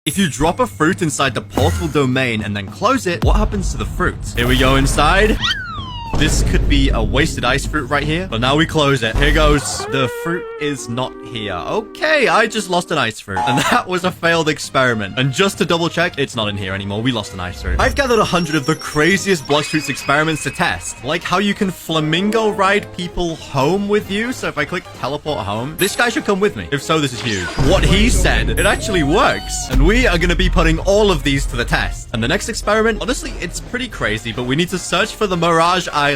If you drop a fruit inside the portal domain and then close it, what happens to the fruit? Here we go inside. This could be a wasted ice fruit right here, but now we close it. Here goes. The fruit is not here. Okay, I just lost an ice fruit, and that was a failed experiment. And just to double check, it's not in here anymore. We lost an ice fruit. I've gathered 100 of the craziest Blox Friuts experiments to test, like how you can flamingo ride people home with you. So if I click teleport home, this guy should come with me. If so, this is huge. What he said, it actually works, and we are going to be putting all of these to the test. And the next experiment, honestly, it's pretty crazy, but we need to search for the Mirage Island.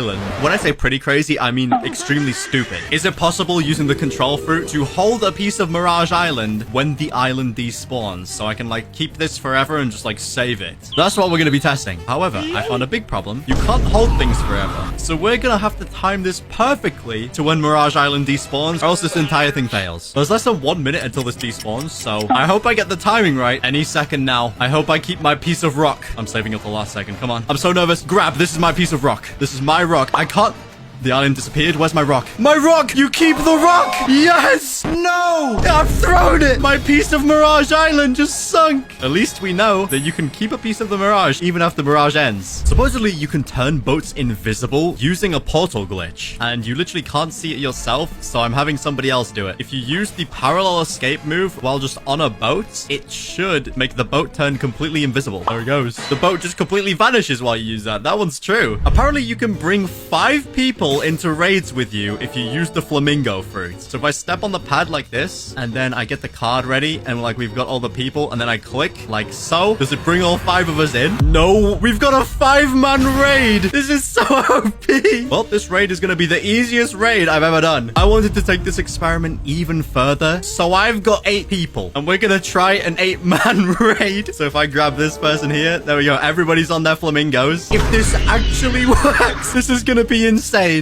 When I say pretty crazy, I mean extremely stupid. Is it possible using the control fruit to hold a piece of Mirage Island when the island despawns? So I can like keep this forever and just like save it. That's what we're going to be testing. However, I found a big problem. You can't hold things forever. So we're going to have to time this perfectly to when Mirage Island despawns, or else this entire thing fails. There's less than 1 minute until this despawns, so I hope I get the timing right any second now. I hope I keep my piece of rock. I'm saving it for the last second. Come on. I'm so nervous. Grab. This is my piece of rock. This is my rock. I can't... The island disappeared. Where's my rock? My rock! You keep the rock! Yes! No! I've thrown it! My piece of Mirage Island just sunk! At least we know that you can keep a piece of the Mirage even after Mirage ends. Supposedly, you can turn boats invisible using a portal glitch. And you literally can't see it yourself, so I'm having somebody else do it. If you use the parallel escape move while just on a boat, it should make the boat turn completely invisible. There it goes. The boat just completely vanishes while you use that. That one's true. Apparently, you can bring 5 people into raids with you if you use the flamingo fruit. So if I step on the pad like this, and then I get the card ready, and like we've got all the people, and then I click like so, does it bring all 5 of us in? No, we've got a 5-man raid. This is so OP. Well, this raid is going to be the easiest raid I've ever done. I wanted to take this experiment even further, so I've got 8 people, and we're going to try an 8-man raid. So if I grab this person here, there we go. Everybody's on their flamingos. If this actually works, this is going to be insane.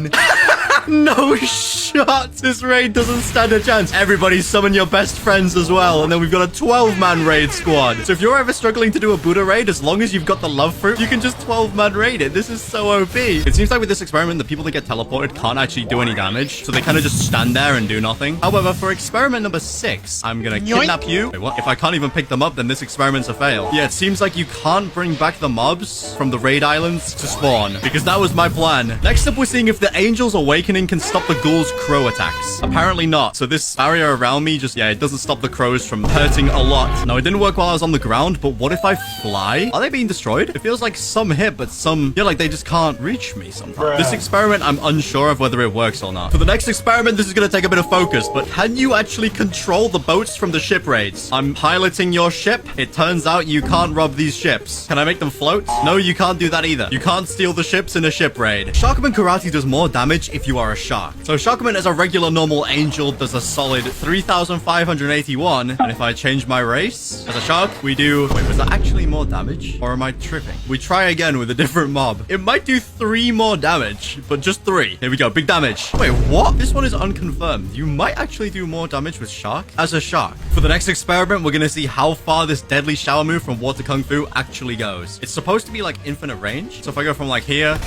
No shot. This raid doesn't stand a chance. Everybody summon your best friends as well. And then we've got a 12-man raid squad. So if you're ever struggling to do a Buddha raid, as long as you've got the love fruit, you can just 12-man raid it. This is so OP. It seems like with this experiment, the people that get teleported can't actually do any damage. So they kind of just stand there and do nothing. However, for experiment number 6, I'm going to kidnap you. Wait, what? If I can't even pick them up, then this experiment's a fail. Yeah, it seems like you can't bring back the mobs from the raid islands to spawn, because that was my plan. Next up, we're seeing if the Angel's Awakening can stop the ghoul's crow attacks. Apparently not. So this barrier around me just, yeah, it doesn't stop the crows from hurting a lot. Now, it didn't work while I was on the ground, but what if I fly? Are they being destroyed? It feels like some hit, but some, yeah, like they just can't reach me sometimes. This experiment, I'm unsure of whether it works or not. For the next experiment, this is going to take a bit of focus, but can you actually control the boats from the ship raids? I'm piloting your ship. It turns out you can't rob these ships. Can I make them float? No, you can't do that either. You can't steal the ships in a ship raid. Sharkman Karate does more damage if you are a shark. So Sharkman as a regular normal angel does a solid 3,581. And if I change my race as a shark, we do... Wait, was that actually more damage? Or am I tripping? We try again with a different mob. It might do 3 more damage, but just 3. Here we go. Big damage. Wait, what? This one is unconfirmed. You might actually do more damage with shark as a shark. For the next experiment, we're going to see how far this deadly shower move from Water Kung Fu actually goes. It's supposed to be like infinite range. So if I go from like here...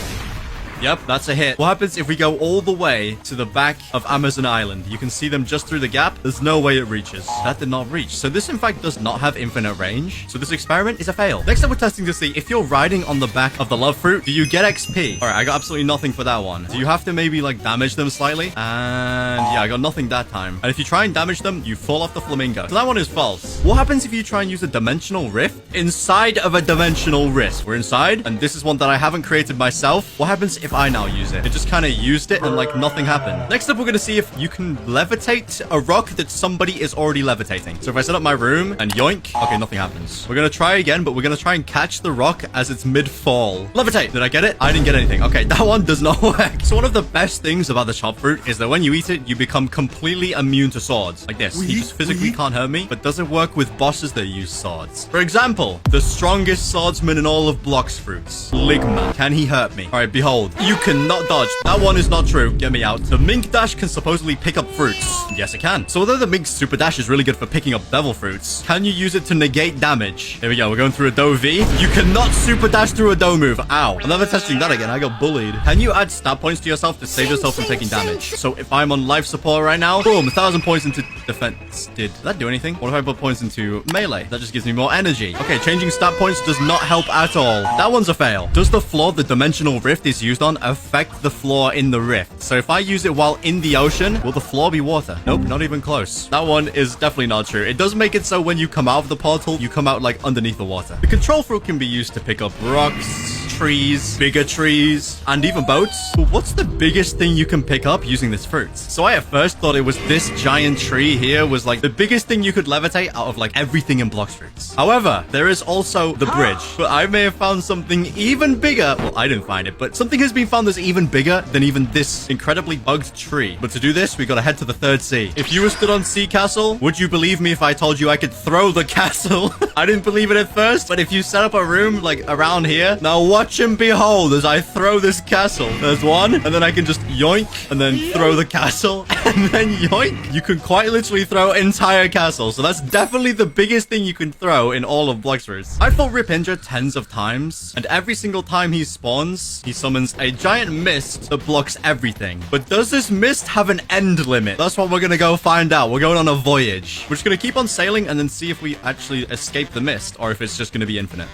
Yep, that's a hit. What happens if we go all the way to the back of Amazon Island? You can see them just through the gap. There's no way it reaches. That did not reach. So this, in fact, does not have infinite range. So this experiment is a fail. Next up, we're testing to see if you're riding on the back of the love fruit, do you get XP? All right, I got absolutely nothing for that one. Do you have to maybe, like, damage them slightly? And yeah, I got nothing that time. And if you try and damage them, you fall off the flamingo. So that one is false. What happens if you try and use a dimensional rift inside of a dimensional rift? We're inside, and this is one that I haven't created myself. What happens if I now use it? It just kind of used it and like nothing happened. Next up, we're going to see if you can levitate a rock that somebody is already levitating. So if I set up my room and yoink, okay, nothing happens. We're going to try again, but we're going to try and catch the rock as it's mid-fall. Levitate. Did I get it? I didn't get anything. Okay, that one does not work. So one of the best things about the chop fruit is that when you eat it, you become completely immune to swords. Like this. He just physically can't hurt me, but does it work with bosses that use swords? For example, the strongest swordsman in all of Blox Friuts, Ligma. Can he hurt me? All right, behold. You can not dodge. That one is not true. Get me out. The mink dash can supposedly pick up fruits. Yes, it can. So although the mink's super dash is really good for picking up devil fruits, can you use it to negate damage? Here we go. We're going through a Do V. You cannot super dash through a Do move. Ow. I'm never testing that again. I got bullied. Can you add stat points to yourself to save yourself from taking damage? So if I'm on life support right now, boom, 1,000 points into defense did that do anything? What if I put points into melee? That just gives me more energy. Okay, changing stat points does not help at all. That one's a fail. Does the floor the dimensional rift is used on affect the floor in the rift? So if I use it while in the ocean, will the floor be water? Nope, not even close. That one is definitely not true. It does make it so when you come out of the portal, you come out like underneath the water. The control fruit can be used to pick up rocks, trees, bigger trees, and even boats. But what's the biggest thing you can pick up using this fruit? So I at first thought it was this giant tree here was like the biggest thing you could levitate out of like everything in Blox Friuts. However, there is also the bridge. But I may have found something even bigger. Well, I didn't find it, but something has been found that's even bigger than even this incredibly bugged tree. But to do this, we gotta head to the third sea. If you were stood on Sea Castle, would you believe me if I told you I could throw the castle? I didn't believe it at first, but if you set up a room like around here, now watch and behold as I throw this castle. There's one, and then I can just yoink, and then throw the castle, and then yoink. You can quite literally throw entire castles, so that's definitely the biggest thing you can throw in all of Blox Friuts. I fought Rip Injure tens of times, and every single time he spawns, he summons a giant mist that blocks everything. But does this mist have an end limit? That's what we're gonna go find out. We're going on a voyage. We're just gonna keep on sailing and then see if we actually escape the mist, or if it's just gonna be infinite.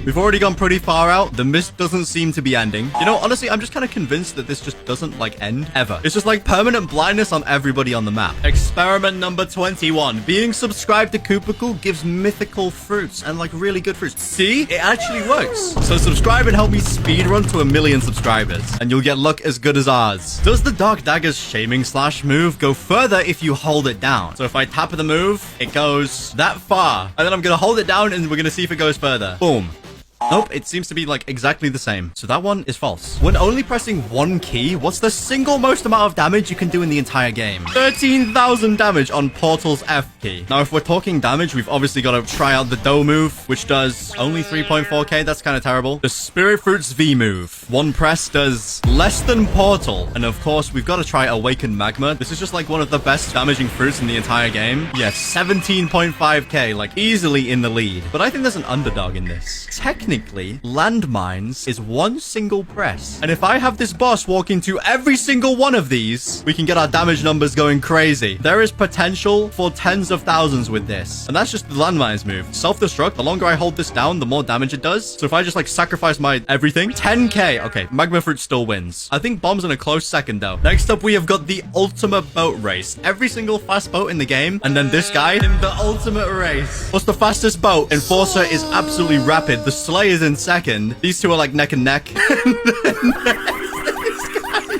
We've already gone pretty far out. The mist doesn't seem to be ending. You know, honestly, I'm just kind of convinced that this just doesn't, like, end ever. It's just, like, permanent blindness on everybody on the map. Experiment number 21. Being subscribed to Koopacool gives mythical fruits and, like, really good fruits. See? It actually works. So subscribe and help me speedrun to 1 million subscribers, and you'll get luck as good as ours. Does the Dark Dagger's Shaming Slash move go further if you hold it down? So if I tap the move, it goes that far. And then I'm going to hold it down, and we're going to see if it goes further. Boom. Nope, it seems to be like exactly the same. So that one is false. When only pressing one key, what's the single most amount of damage you can do in the entire game? 13,000 damage on Portal's F key. Now, if we're talking damage, we've obviously got to try out the Dough move, which does only 3.4k. That's kind of terrible. The Spirit Fruits V move. One press does less than Portal. And of course, we've got to try Awakened Magma. This is just like one of the best damaging fruits in the entire game. Yes, 17.5k, like easily in the lead. But I think there's an underdog in this. Technically, landmines is one single press. And if I have this boss walk into every single one of these, we can get our damage numbers going crazy. There is potential for tens of thousands with this. And that's just the landmines move. Self-destruct, the longer I hold this down, the more damage it does. So if I just like sacrifice my everything, 10k. Okay, Magma Fruit still wins. I think Bomb's in a close second though. Next up, we have got the ultimate boat race. Every single fast boat in the game. And then this guy in the ultimate race. What's the fastest boat? Enforcer is absolutely rapid. The Slay is in second. These two are like neck and neck.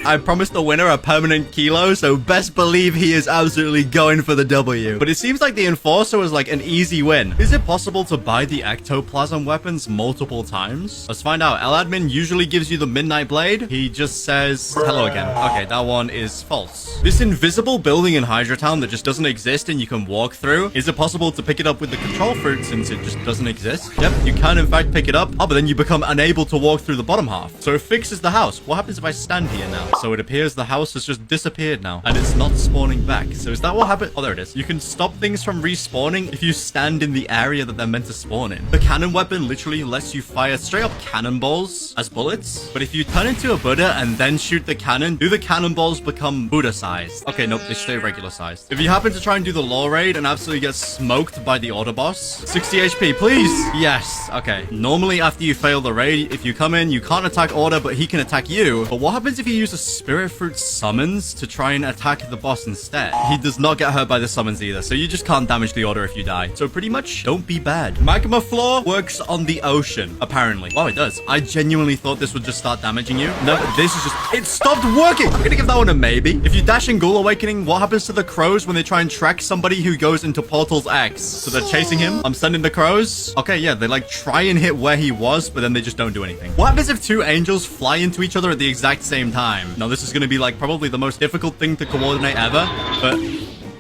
I promised the winner a permanent kilo, so best believe he is absolutely going for the W. But it seems like the Enforcer was like an easy win. Is it possible to buy the Ectoplasm weapons multiple times? Let's find out. L-Admin usually gives you the Midnight Blade. He just says hello again. Okay, that one is false. This invisible building in Hydra Town that just doesn't exist and you can walk through. Is it possible to pick it up with the control fruit since it just doesn't exist? Yep, you can in fact pick it up. Oh, but then you become unable to walk through the bottom half. So it fixes the house. What happens if I stand here now? So it appears the house has just disappeared now, and it's not spawning back. So is that what happened? Oh, there it is. You can stop things from respawning if you stand in the area that they're meant to spawn in. The cannon weapon literally lets you fire straight up cannonballs as bullets, but if you turn into a Buddha and then shoot the cannon, do the cannonballs become Buddha-sized? Okay, nope, they stay regular-sized. If you happen to try and do the law raid and absolutely get smoked by the order boss, 60 HP, please. Yes. Okay. Normally, after you fail the raid, if you come in, you can't attack order, but he can attack you. But what happens if you use a Spirit Fruit summons to try and attack the boss instead? He does not get hurt by the summons either, so you just can't damage the order if you die. So pretty much, don't be bad. Magma Floor works on the ocean, apparently. Oh, it does. I genuinely thought this would just start damaging you. No, this is just... It stopped working! I'm gonna give that one a maybe. If you dash in Ghoul Awakening, what happens to the crows when they try and track somebody who goes into Portal's X? So they're chasing him. I'm sending the crows. Okay, yeah, they like try and hit where he was, but then they just don't do anything. What happens if two angels fly into each other at the exact same time? Now, this is going to be like probably the most difficult thing to coordinate ever, but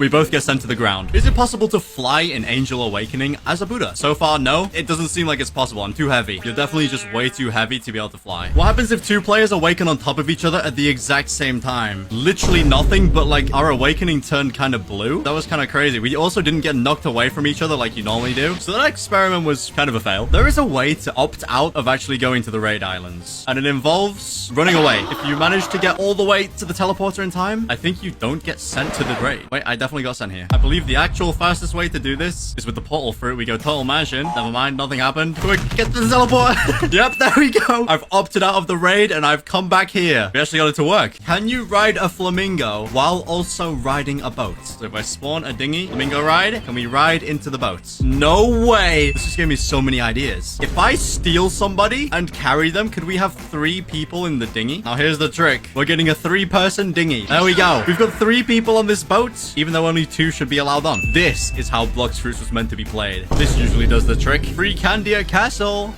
we both get sent to the ground. Is it possible to fly in Angel Awakening as a Buddha? So far, no. It doesn't seem like it's possible. I'm too heavy. You're definitely just way too heavy to be able to fly. What happens if two players awaken on top of each other at the exact same time? Literally nothing, but like our awakening turned kind of blue. That was kind of crazy. We also didn't get knocked away from each other like you normally do. So that experiment was kind of a fail. There is a way to opt out of actually going to the raid islands, and it involves running away. If you manage to get all the way to the teleporter in time, I think you don't get sent to the raid. Wait, I definitely got sent here. I believe the actual fastest way to do this is with the portal fruit. We go total mansion. Never mind, nothing happened. Quick, get to the teleport. Yep, there we go. I've opted out of the raid and I've come back here. We actually got it to work. Can you ride a flamingo while also riding a boat? So if I spawn a dinghy, flamingo ride, can we ride into the boat? No way. This just gave me so many ideas. If I steal somebody and carry them, could we have 3 people in the dinghy? Now here's the trick. We're getting a 3-person dinghy. There we go. We've got 3 people on this boat, even though only 2 should be allowed on. This is how Blox Friuts was meant to be played. This usually does the trick. Free candy at castle.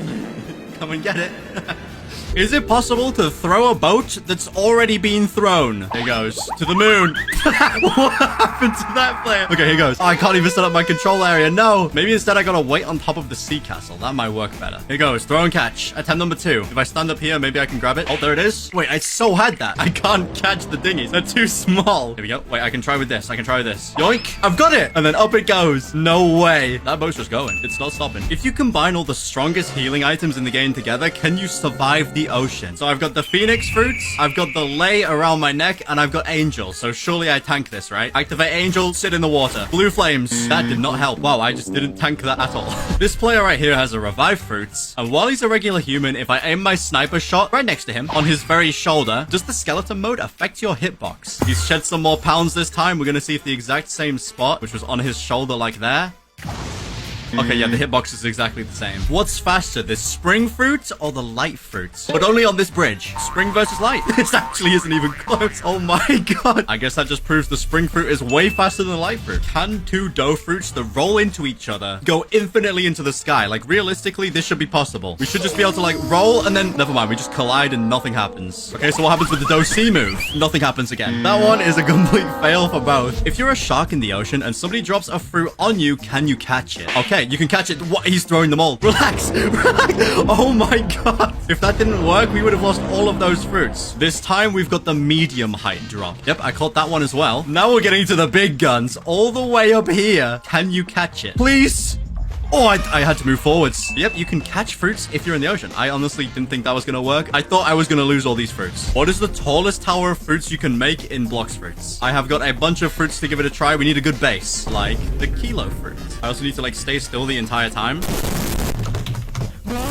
Come and get it. Is it possible to throw a boat that's already been thrown? Here goes. To the moon. What happened to that player? Okay, here goes. Oh, I can't even set up my control area. No. Maybe instead I gotta wait on top of the sea castle. That might work better. Here goes. Throw and catch. Attempt number 2. If I stand up here, maybe I can grab it. Oh, there it is. Wait, I so had that. I can't catch the dinghies. They're too small. Here we go. Wait, I can try with this. I can try with this. Yoink. I've got it. And then up it goes. No way. That boat's just going. It's not stopping. If you combine all the strongest healing items in the game together, can you survive the ocean? So I've got the Phoenix fruits, I've got the lay around my neck, and I've got Angel. So surely I tank this, right? Activate Angel, sit in the water. Blue flames. That did not help. Wow, I just didn't tank that at all. This player right here has a revive fruits. And while he's a regular human, if I aim my sniper shot right next to him on his very shoulder, does the skeleton mode affect your hitbox? He's shed some more pounds this time. We're going to see if the exact same spot, which was on his shoulder like there. Okay, yeah, the hitbox is exactly the same. What's faster, the spring fruit or the light fruit? But only on this bridge. Spring versus light. This actually isn't even close. Oh my god. I guess that just proves the spring fruit is way faster than the light fruit. Can 2 dough fruits that roll into each other go infinitely into the sky? Like, realistically, this should be possible. We should just be able to, like, roll and then... Never mind, we just collide and nothing happens. Okay, so what happens with the dough C move? Nothing happens again. That one is a complete fail for both. If you're a shark in the ocean and somebody drops a fruit on you, can you catch it? Okay, you can catch it. What? He's throwing them all. Relax. Relax. Oh my god. If that didn't work, we would have lost all of those fruits. This time, we've got the medium height drop. Yep, I caught that one as well. Now we're getting to the big guns. All the way up here. Can you catch it? Please? Oh, I had to move forwards. Yep, you can catch fruits if you're in the ocean. I honestly didn't think that was going to work. I thought I was going to lose all these fruits. What is the tallest tower of fruits you can make in Blox Friuts? I have got a bunch of fruits to give it a try. We need a good base, like the kilo fruit. I also need to, like, stay still the entire time.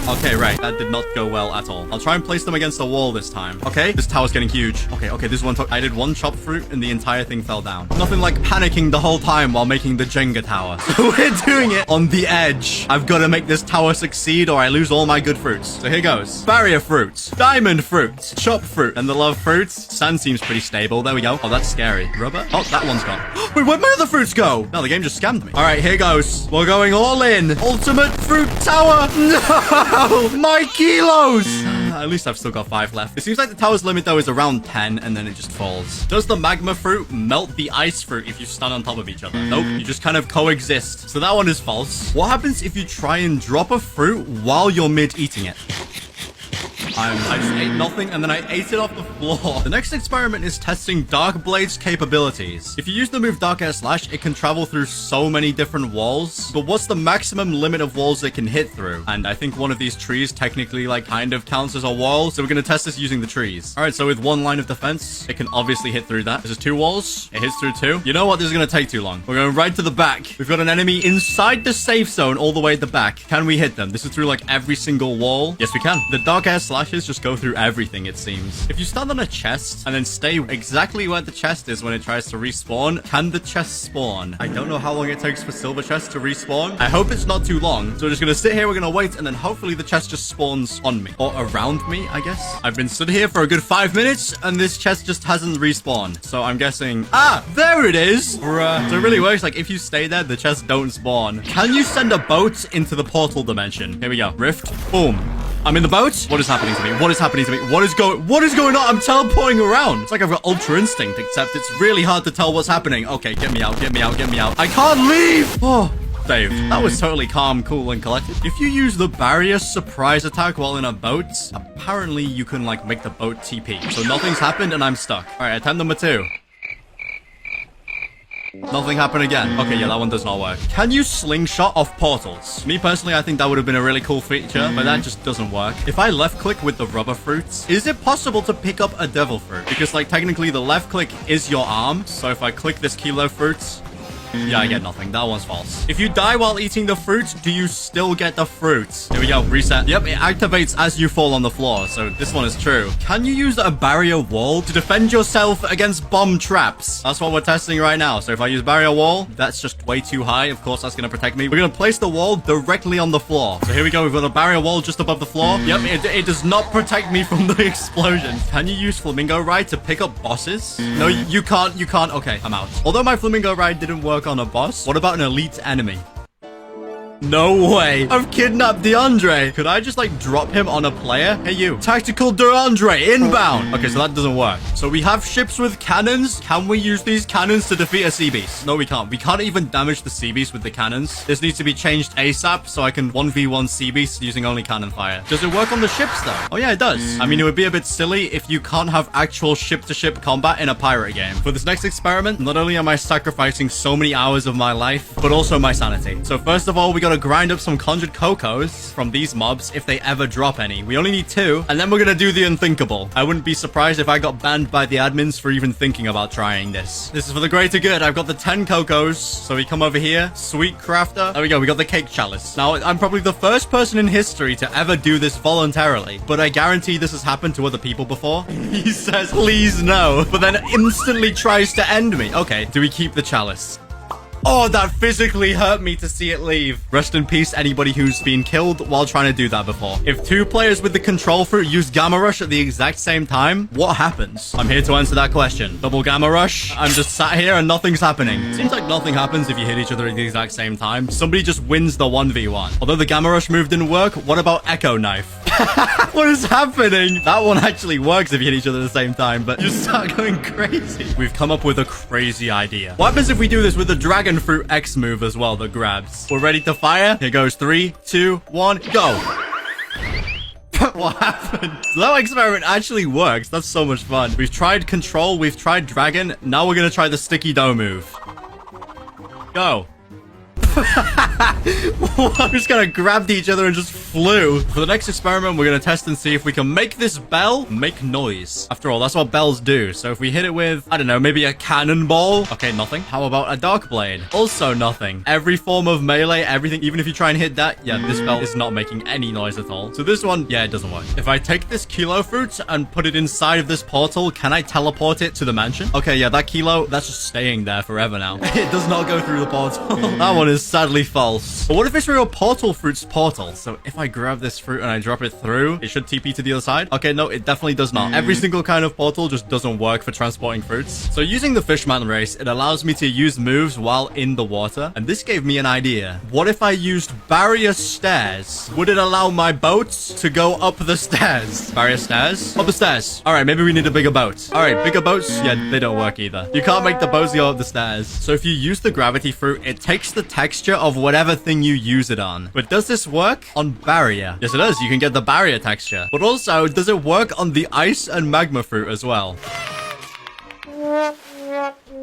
Okay, right. That did not go well at all. I'll try and place them against the wall this time. Okay, this tower's getting huge. Okay, this one I did 1 chop fruit and the entire thing fell down. Nothing like panicking the whole time while making the Jenga tower. So we're doing it on the edge. I've got to make this tower succeed or I lose all my good fruits. So here goes. Barrier fruits, diamond fruits, chop fruit, and the love fruits. Sand seems pretty stable. There we go. Oh, that's scary. Rubber? Oh, that one's gone. Wait, where'd my other fruits go? No, the game just scammed me. All right, here goes. We're going all in. Ultimate fruit tower. No! My kilos! At least I've still got 5 left. It seems like the tower's limit, though, is around 10, and then it just falls. Does the magma fruit melt the ice fruit if you stand on top of each other? Nope, you just kind of coexist. So that one is false. What happens if you try and drop a fruit while you're mid-eating it? I just ate nothing, and then I ate it off the floor. The next experiment is testing Dark Blade's capabilities. If you use the move Dark Air Slash, it can travel through so many different walls. But what's the maximum limit of walls it can hit through? And I think one of these trees technically, like, kind of counts as a wall. So we're going to test this using the trees. All right, so with 1 line of defense, it can obviously hit through that. This is 2 walls. It hits through 2. You know what? This is going to take too long. We're going right to the back. We've got an enemy inside the safe zone all the way at the back. Can we hit them? This is through, like, every single wall. Yes, we can. The Dark Air Slashes just go through everything, it seems. If you stand on a chest and then stay exactly where the chest is when it tries to respawn, can the chest spawn? I don't know how long it takes for silver chests to respawn. I hope it's not too long. So we're just gonna sit here, we're gonna wait, and then hopefully the chest just spawns on me. Or around me, I guess. I've been stood here for a good 5 minutes, and this chest just hasn't respawned. So I'm guessing... Ah! There it is! Bruh. So it really works, like, if you stay there, the chests don't spawn. Can you send a boat into the portal dimension? Here we go. Rift. Boom. I'm in the boat. What is happening to me? What is happening to me? What is going on? I'm teleporting around. It's like I've got Ultra Instinct, except it's really hard to tell what's happening. Okay, get me out, get me out, get me out. I can't leave! Oh, Dave, that was totally calm, cool, and collected. If you use the barrier surprise attack while in a boat, apparently you can, like, make the boat TP. So nothing's happened and I'm stuck. All right, attempt number 2. Nothing happened again. Okay, yeah, that one does not work. Can you slingshot off portals? Me personally, I think that would have been a really cool feature, but that just doesn't work. If I left click with the rubber fruits, is it possible to pick up a devil fruit? Because like technically the left click is your arm. So if I click this kilo fruits, yeah, I get nothing. That one's false. If you die while eating the fruit, do you still get the fruit? Here we go. Reset. Yep, it activates as you fall on the floor. So this one is true. Can you use a barrier wall to defend yourself against bomb traps? That's what we're testing right now. So if I use barrier wall, that's just way too high. Of course, that's going to protect me. We're going to place the wall directly on the floor. So here we go. We've got a barrier wall just above the floor. Yep, it does not protect me from the explosion. Can you use flamingo ride to pick up bosses? No, you can't. You can't. Okay, I'm out. Although my flamingo ride didn't work on a boss, what about an elite enemy? No way. I've kidnapped DeAndre. Could I just like drop him on a player? Hey you. Tactical DeAndre inbound. Okay, so that doesn't work. So we have ships with cannons. Can we use these cannons to defeat a sea beast? No, we can't. We can't even damage the sea beast with the cannons. This needs to be changed ASAP so I can 1v1 sea beast using only cannon fire. Does it work on the ships though? Oh yeah, it does. I mean, it would be a bit silly if you can't have actual ship-to-ship combat in a pirate game. For this next experiment, not only am I sacrificing so many hours of my life, but also my sanity. So first of all, we gotta grind up some conjured cocos from these mobs if they ever drop any. We only need 2, and then we're gonna do the unthinkable. I wouldn't be surprised if I got banned by the admins for even thinking about trying this. This is for the greater good. I've got the 10 cocos, so we come over here. Sweet crafter. There we go. We got the cake chalice. Now, I'm probably the first person in history to ever do this voluntarily, but I guarantee this has happened to other people before. He says, please no, but then instantly tries to end me. Okay, do we keep the chalice? Oh, that physically hurt me to see it leave. Rest in peace, anybody who's been killed while trying to do that before. If 2 players with the control fruit use Gamma Rush at the exact same time, what happens? I'm here to answer that question. Double Gamma Rush. I'm just sat here and nothing's happening. Seems like nothing happens if you hit each other at the exact same time. Somebody just wins the 1v1. Although the Gamma Rush move didn't work, what about Echo Knife? What is happening? That one actually works if you hit each other at the same time, but you start going crazy. We've come up with a crazy idea. What happens if we do this with the Dragon Fruit X move as well that grabs? We're ready to fire. Here goes 3, 2, 1, go. What happened? So that experiment actually works. That's so much fun. We've tried control. We've tried dragon. Now we're going to try the sticky dough move. Go. I'm just gonna grabbed each other and just flew. For the next experiment, we're gonna test and see if we can make this bell make noise. After all, that's what bells do. So if we hit it with, I don't know, maybe a cannonball. Okay, nothing. How about a dark blade? Also nothing. Every form of melee, everything, even if you try and hit that, yeah, this bell is not making any noise at all. So this one, yeah, it doesn't work. If I take this kilo fruit and put it inside of this portal, can I teleport it to the mansion? Okay, yeah, that kilo, that's just staying there forever now. It does not go through the portal. That one is sadly false. But what if it's real portal fruit's portal? So if I grab this fruit and I drop it through, it should TP to the other side. Okay, no, it definitely does not. Every single kind of portal just doesn't work for transporting fruits. So using the Fishman race, it allows me to use moves while in the water. And this gave me an idea. What if I used barrier stairs? Would it allow my boat to go up the stairs? Barrier stairs? Up the stairs. All right, maybe we need a bigger boat. All right, bigger boats? Yeah, they don't work either. You can't make the boats go up the stairs. So if you use the gravity fruit, it takes the texture of whatever thing you use it on. But does this work on barrier? Yes, it does. You can get the barrier texture. But also, does it work on the ice and magma fruit as well?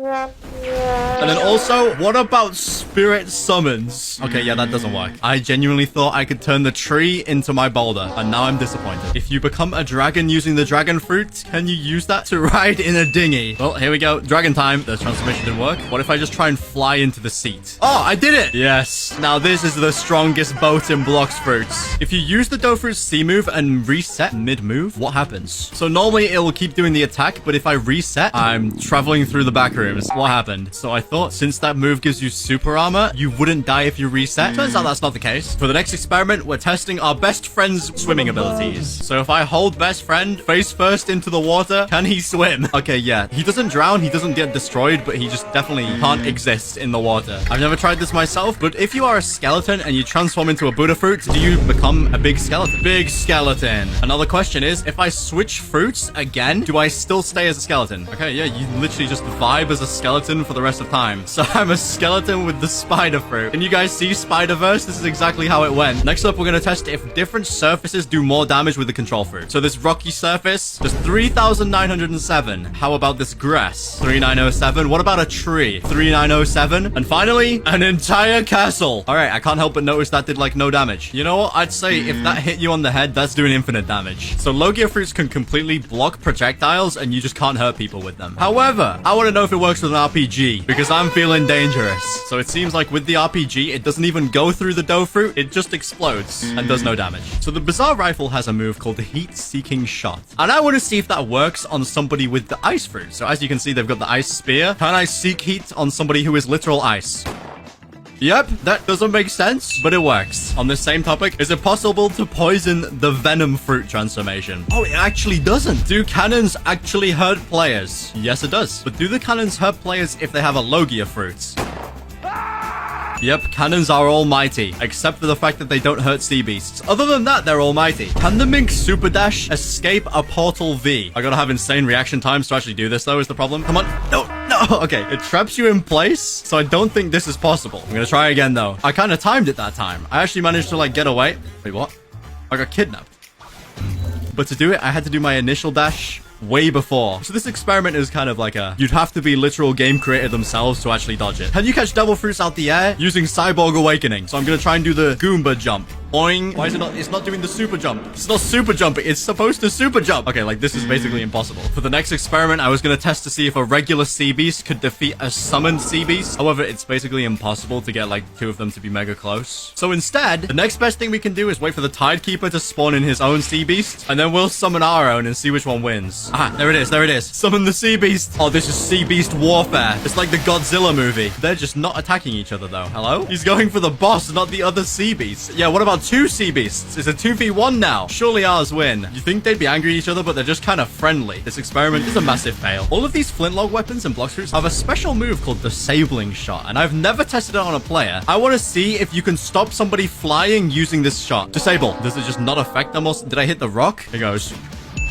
And then also, what about spirit summons? Okay, yeah, that doesn't work. I genuinely thought I could turn the tree into my boulder, and now I'm disappointed. If you become a dragon using the dragon fruit, can you use that to ride in a dinghy? Well, here we go. Dragon time. The transformation didn't work. What if I just try and fly into the seat? Oh, I did it! Yes. Now this is the strongest boat in Blox Friuts. If you use the dough fruit C move and reset mid-move, what happens? So normally it will keep doing the attack, but if I reset, I'm traveling through the back rooms. What happened? So I thought since that move gives you super armor, you wouldn't die if you reset. Turns out that's not the case. For the next experiment, we're testing our best friend's swimming abilities. So if I hold best friend face first into the water, can he swim? Okay, yeah. He doesn't drown, he doesn't get destroyed, but he just definitely can't exist in the water. I've never tried this myself, but if you are a skeleton and you transform into a Buddha fruit, do you become a big skeleton? Big skeleton. Another question is, if I switch fruits again, do I still stay as a skeleton? Okay, yeah, you literally just vibe as as a skeleton for the rest of time. So I'm a skeleton with the spider fruit. Can you guys see Spider-Verse? This is exactly how it went. Next up, we're going to test if different surfaces do more damage with the control fruit. So this rocky surface, just 3,907. How about this grass? 3,907. What about a tree? 3,907. And finally, an entire castle. All right, I can't help but notice that did like no damage. You know what? I'd say if that hit you on the head, that's doing infinite damage. So Logia fruits can completely block projectiles and you just can't hurt people with them. However, I want to know if it works with an RPG because I'm feeling dangerous. So it seems like with the RPG, it doesn't even go through the dough fruit. It just explodes and does no damage. So the Bizarre Rifle has a move called the Heat-Seeking Shot. And I want to see if that works on somebody with the ice fruit. So as you can see, they've got the ice spear. Can I seek heat on somebody who is literal ice? Yep, that doesn't make sense, but it works. On this same topic, is it possible to poison the Venom fruit transformation? Oh, it actually doesn't. Do cannons actually hurt players? Yes, it does. But do the cannons hurt players if they have a Logia fruit? Yep, cannons are almighty, except for the fact that they don't hurt sea beasts. Other than that, they're almighty. Can the Mink Super Dash escape a Portal V? I gotta have insane reaction times to actually do this, though, is the problem. Come on. No, no. Okay, it traps you in place, so I don't think this is possible. I'm gonna try again, though. I kind of timed it that time. I actually managed to, like, get away. Wait, what? I got kidnapped. But to do it, I had to do my initial dash way before. So this experiment is kind of like you'd have to be literal game creator themselves to actually dodge it. Can you catch devil fruits out the air using Cyborg Awakening? So I'm gonna try and do the Goomba jump. Boing. Why is it not? It's not doing the super jump. It's not super jumping. It's supposed to super jump. Okay, like this is basically impossible. For the next experiment, I was gonna test to see if a regular sea beast could defeat a summoned sea beast. However, it's basically impossible to get like two of them to be mega close. So instead, the next best thing we can do is wait for the Tidekeeper to spawn in his own sea beast, and then we'll summon our own and see which one wins. Ah, there it is. There it is. Summon the sea beast. Oh, this is sea beast warfare. It's like the Godzilla movie. They're just not attacking each other though. Hello? He's going for the boss, not the other sea beast. Yeah, what about two sea beasts? It's a 2v1 now. Surely ours win. You think they'd be angry at each other, but they're just kind of friendly. This experiment is a massive fail. All of these flintlock weapons and Blox Friuts have a special move called Disabling Shot, and I've never tested it on a player. I want to see if you can stop somebody flying using this shot. Disable. Does it just not affect them? Did I hit the rock? Here goes.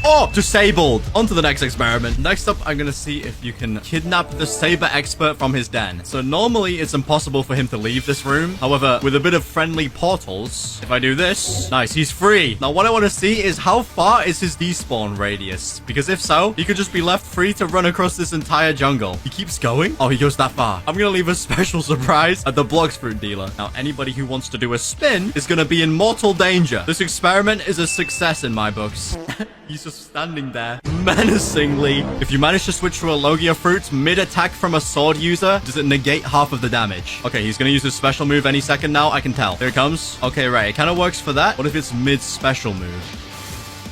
Oh, disabled. On to the next experiment. Next up, I'm gonna see if you can kidnap the saber expert from his den. So normally it's impossible for him to leave this room. However, with a bit of friendly portals, if I do this, nice, he's free. Now what I want to see is how far is his despawn radius? Because if so, he could just be left free to run across this entire jungle. He keeps going. Oh, he goes that far. I'm gonna leave a special surprise at the Blox Fruit dealer. Now anybody who wants to do a spin is gonna be in mortal danger. This experiment is a success in my books. He's just standing there menacingly. If you manage to switch to a Logia fruit mid-attack from a sword user, does it negate half of the damage? Okay, he's gonna use his special move any second now. I can tell. Here it comes. Okay, right. It kind of works for that. What if it's mid-special move?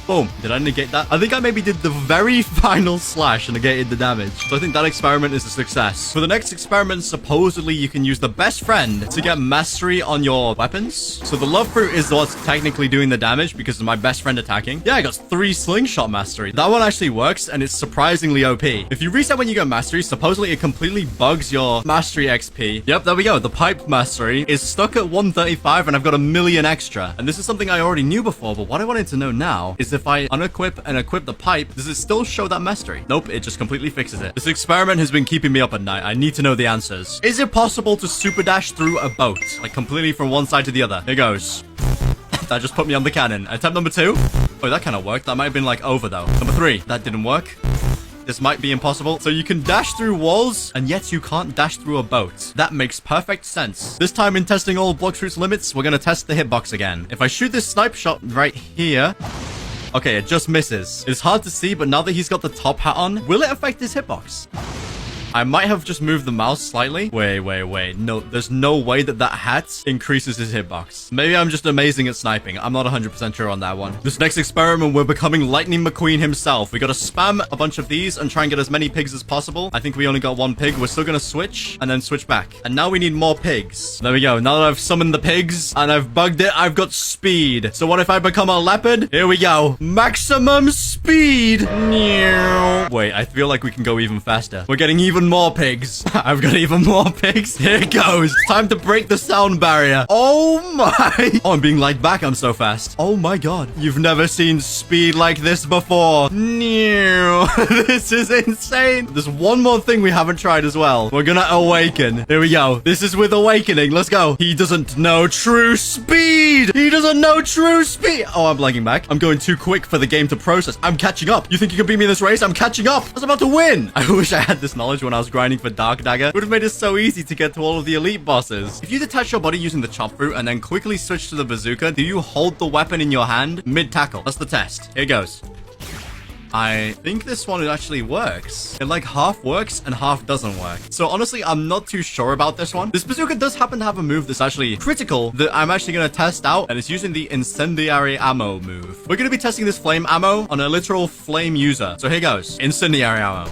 Boom. Did I negate that? I think I maybe did the very final slash and negated the damage. So I think that experiment is a success. For the next experiment, supposedly you can use the best friend to get mastery on your weapons. So the love fruit is what's technically doing the damage because of my best friend attacking. Yeah, I got 3 slingshot mastery. That one actually works and it's surprisingly OP. If you reset when you get mastery, supposedly it completely bugs your mastery XP. Yep, there we go. The pipe mastery is stuck at 135 and I've got 1,000,000 extra. And this is something I already knew before, but what I wanted to know now is if I unequip and equip the pipe, does it still show that mastery? Nope, it just completely fixes it. This experiment has been keeping me up at night. I need to know the answers. Is it possible to super dash through a boat? Like completely from one side to the other. Here goes. That just put me on the cannon. Attempt number 2. Oh, that kind of worked. That might have been like over though. Number 3. That didn't work. This might be impossible. So you can dash through walls, and yet you can't dash through a boat. That makes perfect sense. This time in testing all Blox Friuts limits, we're going to test the hitbox again. If I shoot this snipe shot right here... Okay, it just misses. It's hard to see, but now that he's got the top hat on, will it affect his hitbox? I might have just moved the mouse slightly. Wait. No, there's no way that that hat increases his hitbox. Maybe I'm just amazing at sniping. I'm not 100% sure on that one. This next experiment, we're becoming Lightning McQueen himself. We gotta spam a bunch of these and try and get as many pigs as possible. I think we only got 1 pig. We're still gonna switch and then switch back. And now we need more pigs. There we go. Now that I've summoned the pigs and I've bugged it, I've got speed. So what if I become a leopard? Here we go. Maximum speed. Wait, I feel like we can go even faster. We're getting even even more pigs. I've got even more pigs. Here it goes. Time to break the sound barrier. Oh my. Oh, I'm being light back. I'm so fast. Oh my god. You've never seen speed like this before. This is insane. There's one more thing we haven't tried as well. We're gonna awaken. Here we go. This is with awakening. Let's go. He doesn't know true speed. He doesn't know true speed. Oh, I'm lagging back. I'm going too quick for the game to process. I'm catching up. You think you can beat me in this race? I'm catching up. I was about to win. I wish I had this knowledge when I was grinding for Dark Dagger. It would have made it so easy to get to all of the elite bosses. If you detach your body using the chop fruit and then quickly switch to the bazooka, do you hold the weapon in your hand mid-tackle? That's the test. Here goes. I think this one actually works. It like half works and half doesn't work. So honestly, I'm not too sure about this one. This bazooka does happen to have a move that's actually critical that I'm actually going to test out. And it's using the incendiary ammo move. We're going to be testing this flame ammo on a literal flame user. So here goes. Incendiary ammo.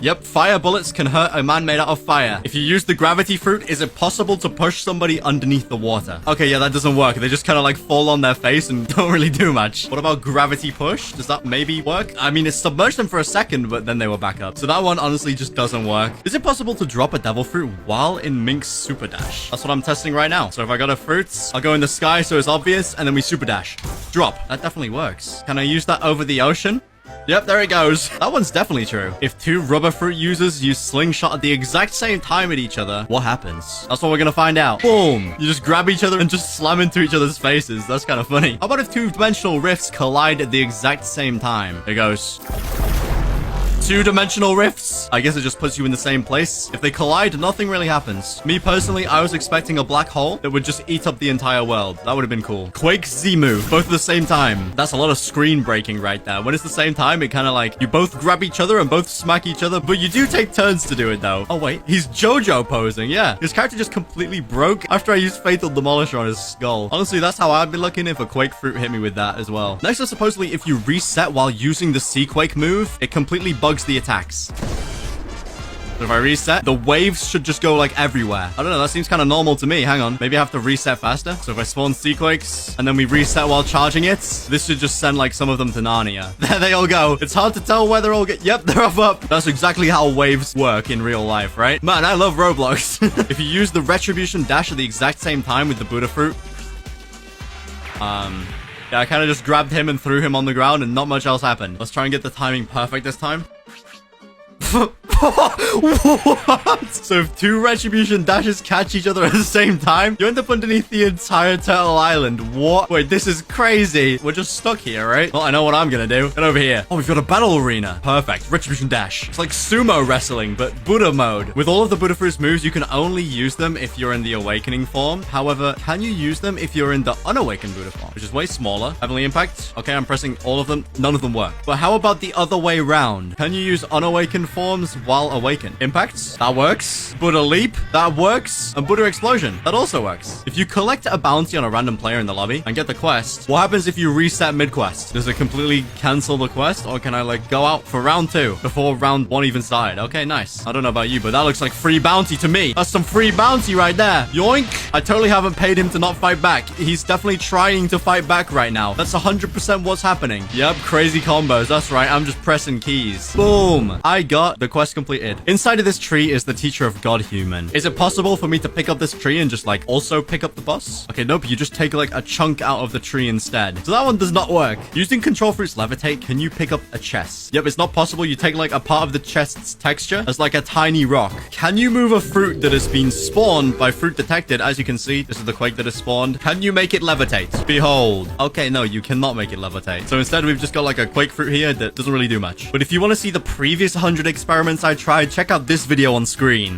Yep, fire bullets can hurt a man made out of fire. If you use the gravity fruit, is it possible to push somebody underneath the water? Okay, yeah, that doesn't work. They just kind of like fall on their face and don't really do much. What about gravity push? Does that maybe work? I mean, it submerged them for a second, but then they were back up. So that one honestly just doesn't work. Is it possible to drop a devil fruit while in Mink's super dash? That's what I'm testing right now. So if I got a fruit, I'll go in the sky so it's obvious, and then we super dash. Drop. That definitely works. Can I use that over the ocean? Yep, there it goes. That one's definitely true. If two rubber fruit users use slingshot at the exact same time at each other, what happens? That's what we're gonna find out. Boom! You just grab each other and just slam into each other's faces. That's kind of funny. How about if two-dimensional rifts collide at the exact same time? Here goes. Two-dimensional rifts. I guess it just puts you in the same place. If they collide, nothing really happens. Me personally, I was expecting a black hole that would just eat up the entire world. That would have been cool. Quake Z-move, both at the same time. That's a lot of screen breaking right there. When it's the same time, it kind of like, you both grab each other and both smack each other, but you do take turns to do it though. Oh wait, he's JoJo posing, yeah. His character just completely broke after I used Fatal Demolisher on his skull. Honestly, that's how I'd be looking if a Quake fruit hit me with that as well. Next is supposedly if you reset while using the Sea-Quake move, it completely bugs the attacks. So if I reset, the waves should just go like everywhere. I don't know, that seems kind of normal to me. Hang on, maybe I have to reset faster. So if I spawn Sea-Quakes and then we reset while charging it, this should just send like some of them to Narnia. There they all go. It's hard to tell where they're all yep, they're up. That's exactly how waves work in real life, right? Man, I love Roblox. If you use the Retribution dash at the exact same time with the Buddha fruit, yeah, I kind of just grabbed him and threw him on the ground and not much else happened. Let's try and get the timing perfect this time. What? So if two Retribution dashes catch each other at the same time, you end up underneath the entire Turtle Island. What? Wait, this is crazy. We're just stuck here, right? Well, I know what I'm gonna do. Get over here. Oh, we've got a battle arena. Perfect. Retribution dash. It's like sumo wrestling, but Buddha mode. With all of the Buddha Fruits moves, you can only use them if you're in the awakening form. However, can you use them if you're in the unawakened Buddha form, which is way smaller? Heavenly Impact. Okay, I'm pressing all of them. None of them work. But how about the other way round? Can you use unawakened forms while awakened? Impacts? That works. Buddha Leap? That works. And Buddha Explosion? That also works. If you collect a bounty on a random player in the lobby and get the quest, what happens if you reset mid-quest? Does it completely cancel the quest? Or can I like go out for round 2 before round 1 even started? Okay, nice. I don't know about you, but that looks like free bounty to me. That's some free bounty right there. Yoink. I totally haven't paid him to not fight back. He's definitely trying to fight back right now. That's 100% what's happening. Yep, crazy combos. That's right. I'm just pressing keys. Boom. I got the quest completed. Inside of this tree is the teacher of God human. Is it possible for me to pick up this tree and just like also pick up the boss? Okay, nope. You just take like a chunk out of the tree instead. So that one does not work. Using control fruits levitate, can you pick up a chest? Yep, it's not possible. You take like a part of the chest's texture as like a tiny rock. Can you move a fruit that has been spawned by fruit detected? As you can see, this is the quake that is spawned. Can you make it levitate? Behold. Okay, no, you cannot make it levitate. So instead, we've just got like a quake fruit here that doesn't really do much. But if you want to see the previous 100 experiments I tried, check out this video on screen.